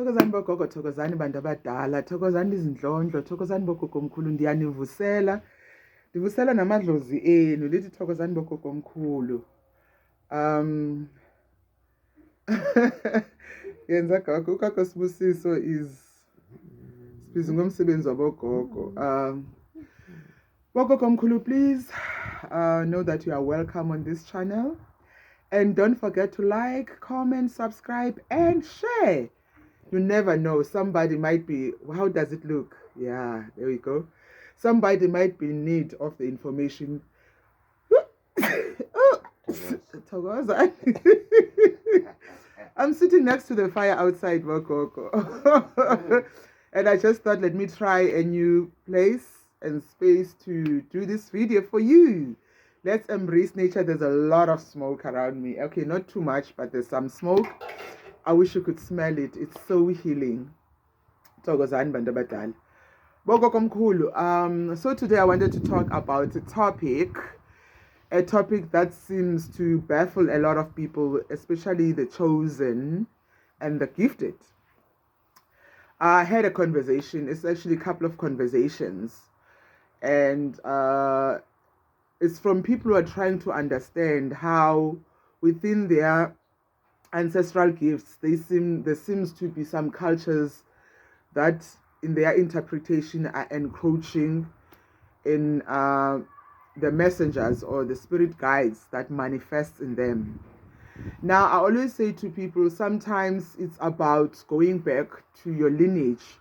Thokozani bogogo, thokozani bantu abadala, thokozani izindlondlo, thokozani bogogo omkhulu, ndiyanivusela. Ndivusela namadlozi enu, lithi thokozani bogogo omkhulu. Yenza gogo, ugogo Sibusiso is busy ngomsebenzi wabogogo. Bogogo omkhulu, please know that you are welcome on this channel. And don't forget to like, comment, subscribe, and share. You never know. Somebody might be, how does it look? Yeah, there we go. Somebody might be in need of the information. I'm sitting next to the fire outside, Bokoko. And I just thought, let me try a new place and space to do this video for you. Let's embrace nature. There's a lot of smoke around me. Okay, not too much, but there's some smoke. I wish you could smell it. It's so healing. So today I wanted to talk about a topic that seems to baffle a lot of people, especially the chosen and the gifted. I had a conversation. It's actually a couple of conversations, and it's from people who are trying to understand how within their ancestral gifts there seems to be some cultures that in their interpretation are encroaching in the messengers or the spirit guides that manifest in them. Now, I always say to people, sometimes it's about going back to your lineage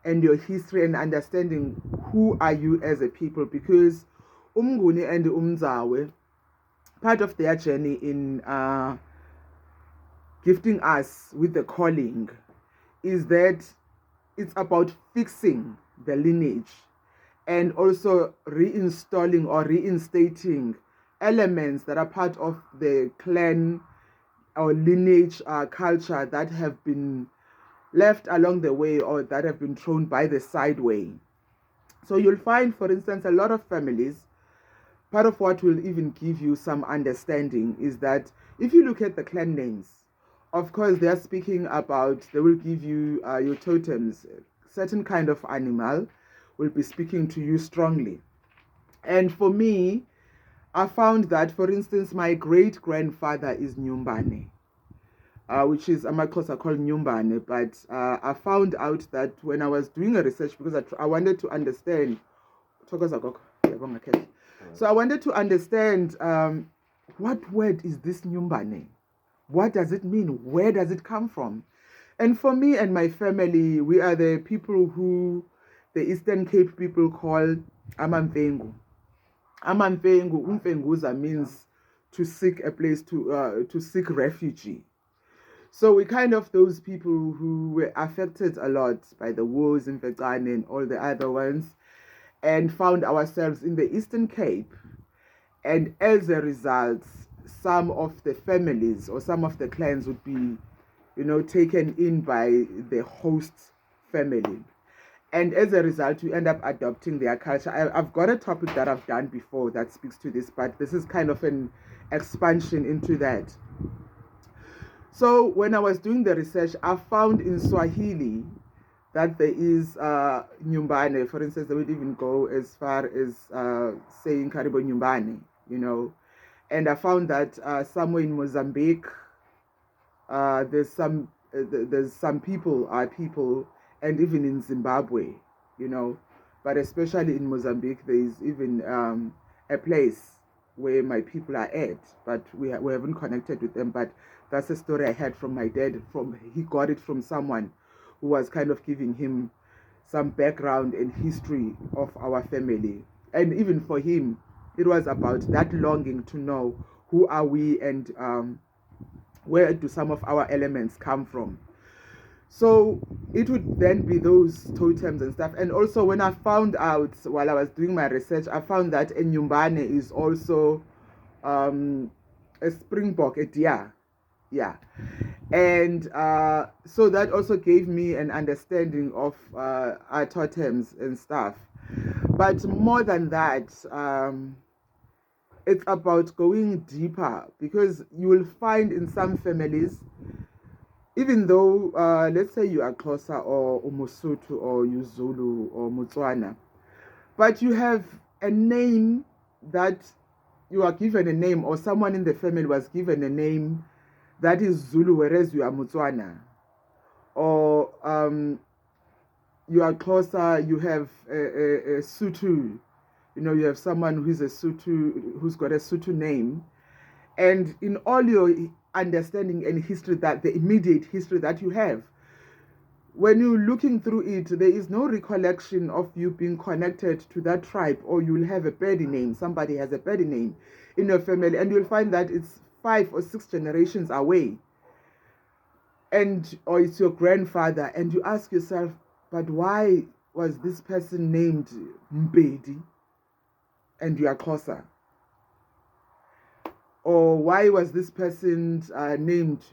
and your history and understanding who are you as a people, because Umnguni and Umzawe, part of their journey in gifting us with the calling is that it's about fixing the lineage and also reinstalling or reinstating elements that are part of the clan or lineage culture that have been left along the way or that have been thrown by the sideway. So you'll find, for instance, a lot of families, part of what will even give you some understanding is that if you look at the clan names, of course, they're speaking about, they will give you your totems. Certain kind of animal will be speaking to you strongly. And for me, I found that, for instance, my great-grandfather is Nyumbane, which is Amaxhosa called Nyumbane. But I found out that when I was doing a research, because I wanted to understand, so I wanted to understand what word is this Nyumbane? What does it mean? Where does it come from? And for me and my family, we are the people who the Eastern Cape people call Amamfengu. Amamfengu, Umfenguza means to seek a place to seek refugee. So we kind of those people who were affected a lot by the wars in Vekane and all the other ones, and found ourselves in the Eastern Cape. And as a result, some of the families or some of the clans would be, taken in by the host family. And as a result, we end up adopting their culture. I've got a topic that I've done before that speaks to this, but this is kind of an expansion into that. So when I was doing the research, I found in Swahili that there is Nyumbane. For instance, they would even go as far as saying Karibo Nyumbane, And I found that somewhere in Mozambique, there's some people, and even in Zimbabwe, But especially in Mozambique, there is even a place where my people are at, but we haven't connected with them. But that's a story I had from my dad. He got it from someone who was kind of giving him some background and history of our family. And even for him, it was about that longing to know who are we and where do some of our elements come from. So it would then be those totems and stuff. And also when I found out while I was doing my research, I found that a Nyumbane is also a springbok, a deer. Yeah. And so that also gave me an understanding of our totems and stuff. But more than that, it's about going deeper, because you will find in some families even though, let's say you are Xhosa or Mosotho or you Zulu or Motswana, but you have a name that you are given a name, or someone in the family was given a name that is Zulu, whereas you are Motswana, or you are Xhosa, you have a Sotho, you have someone who's a Sotho, who's got a Sotho name, and in all your understanding and history, that the immediate history that you have, when you're looking through it, there is no recollection of you being connected to that tribe, or you'll have a Pedi name. Somebody has a Pedi name in your family, and you'll find that it's 5 or 6 generations away, or it's your grandfather, and you ask yourself, but why was this person named Mbedi and you are Xhosa? Or why was this person named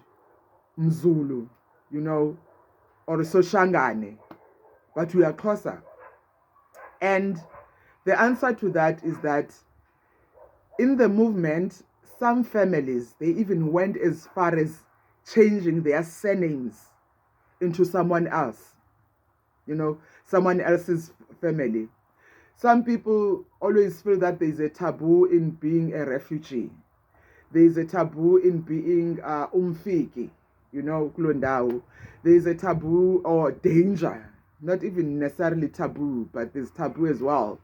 Mzulu, or Soshangane, but we are Xhosa? And the answer to that is that in the movement, some families, they even went as far as changing their surnames into someone else, someone else's family. Some people always feel that there's a taboo in being a refugee. There's a taboo in being umfiki, kulondawo. There's a taboo or danger, not even necessarily taboo, but there's taboo as well.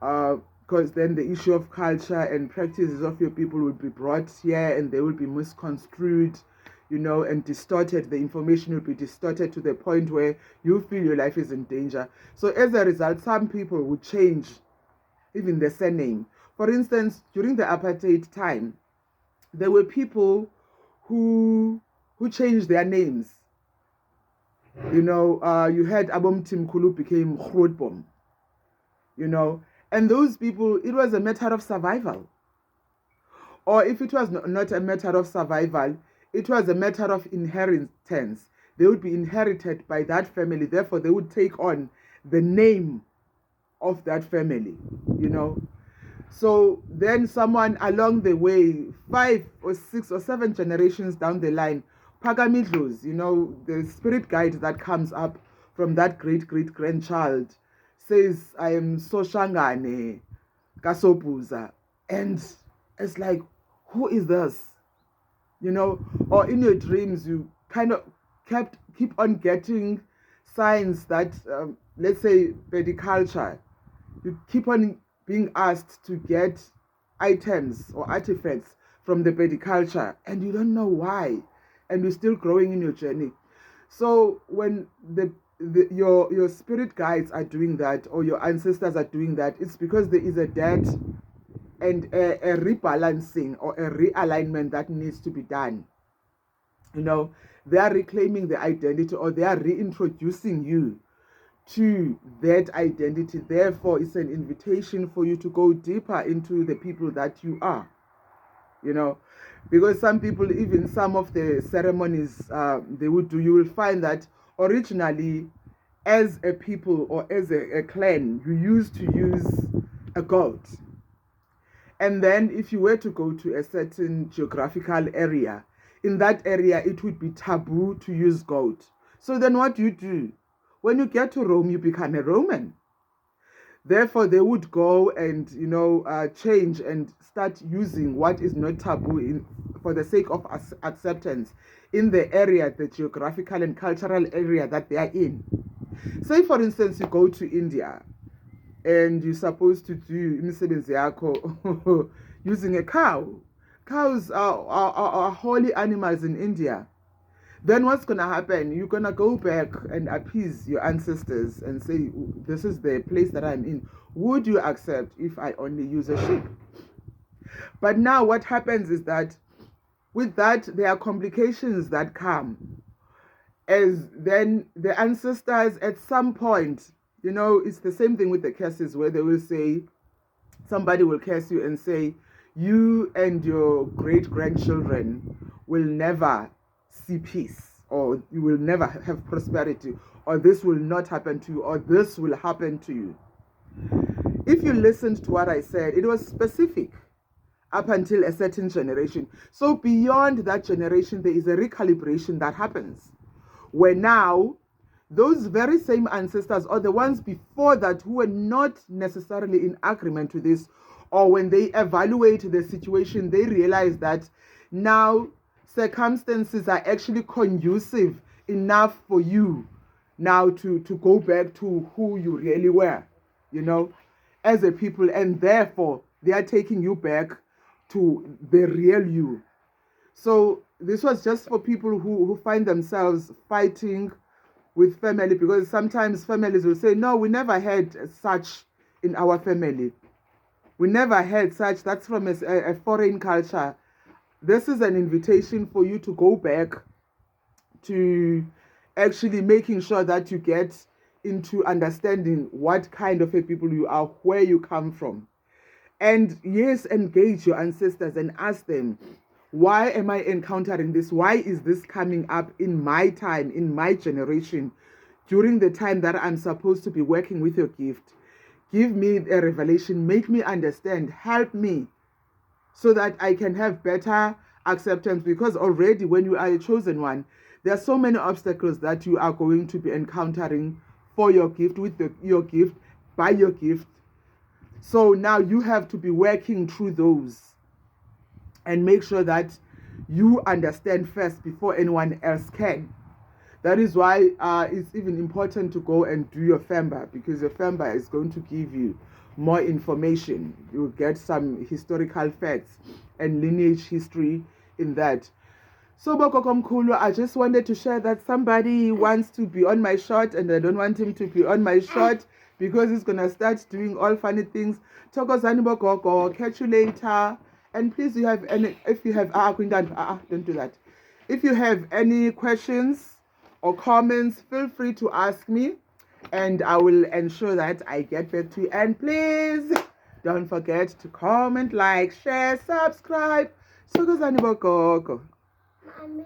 Because then the issue of culture and practices of your people will be brought here, and they will be misconstrued, and distorted. The information will be distorted to the point where you feel your life is in danger. So as a result, some people would change even the surname. For instance, during the apartheid time, there were people who changed their names. You had Abom Timkulu became Grootbom, and those people, it was a matter of survival. Or if it was not a matter of survival, it was a matter of inheritance. They would be inherited by that family. Therefore, they would take on the name of that family, So then someone along the way, 5 or 6 or 7 generations down the line, Pagamidlos, the spirit guide that comes up from that great-great-grandchild, says, I am Soshangane Kasopuza. And it's like, who is this? Or in your dreams, you kind of keep on getting signs that, let's say, pediculture, you keep on being asked to get items or artifacts from the pediculture, and you don't know why, and you're still growing in your journey. So when your spirit guides are doing that, or your ancestors are doing that, it's because there is a debt and a rebalancing or a realignment that needs to be done. They are reclaiming the identity, or they are reintroducing you to that identity. Therefore, it's an invitation for you to go deeper into the people that you are, because some people, even some of the ceremonies they would do, you will find that originally, as a people or as a clan, you used to use a goat. And then if you were to go to a certain geographical area, in that area, it would be taboo to use goat. So then what do? When you get to Rome, you become a Roman. Therefore, they would go and, change and start using what is not taboo for the sake of acceptance in the area, the geographical and cultural area that they are in. Say, for instance, you go to India and you're supposed to do imisebenzi yakho using a cow. Cows are holy animals in India. Then what's going to happen? You're going to go back and appease your ancestors and say, this is the place that I'm in. Would you accept if I only use a sheep? But now what happens is that with that, there are complications that come. As then the ancestors at some point, it's the same thing with the curses, where they will say, somebody will curse you and say, you and your great-grandchildren will never see peace, or you will never have prosperity, or this will not happen to you, or this will happen to you. If you listened to what I said, it was specific. up until a certain generation. So beyond that generation, there is a recalibration that happens, where now those very same ancestors, or the ones before that who were not necessarily in agreement with this, or when they evaluate the situation, they realize that now circumstances are actually conducive enough for you now to go back to who you really were, as a people, and therefore they are taking you back to the real you. So this was just for people who find themselves fighting with family, because sometimes families will say, no, we never had such in our family. We never had such. That's from a foreign culture. This is an invitation for you to go back to actually making sure that you get into understanding what kind of a people you are, where you come from. And yes, engage your ancestors and ask them, why am I encountering this? Why is this coming up in my time, in my generation, during the time that I'm supposed to be working with your gift? Give me a revelation, make me understand, help me, so that I can have better acceptance. Because already when you are a chosen one, there are so many obstacles that you are going to be encountering for your gift, with your gift, by your gift. So now you have to be working through those and make sure that you understand first before anyone else can. That is why it's even important to go and do your FEMBA, because your FEMBA is going to give you more information. You'll get some historical facts and lineage history in that. So Bokokomkulu, I just wanted to share that somebody wants to be on my shot and I don't want him to be on my shot because he's going to start doing all funny things. Thokozani Bokoko, catch you later. And please, if you have, don't do that. If you have any questions or comments, feel free to ask me and I will ensure that I get back to you. And please don't forget to comment, like, share, subscribe. Thokozani Bokoko.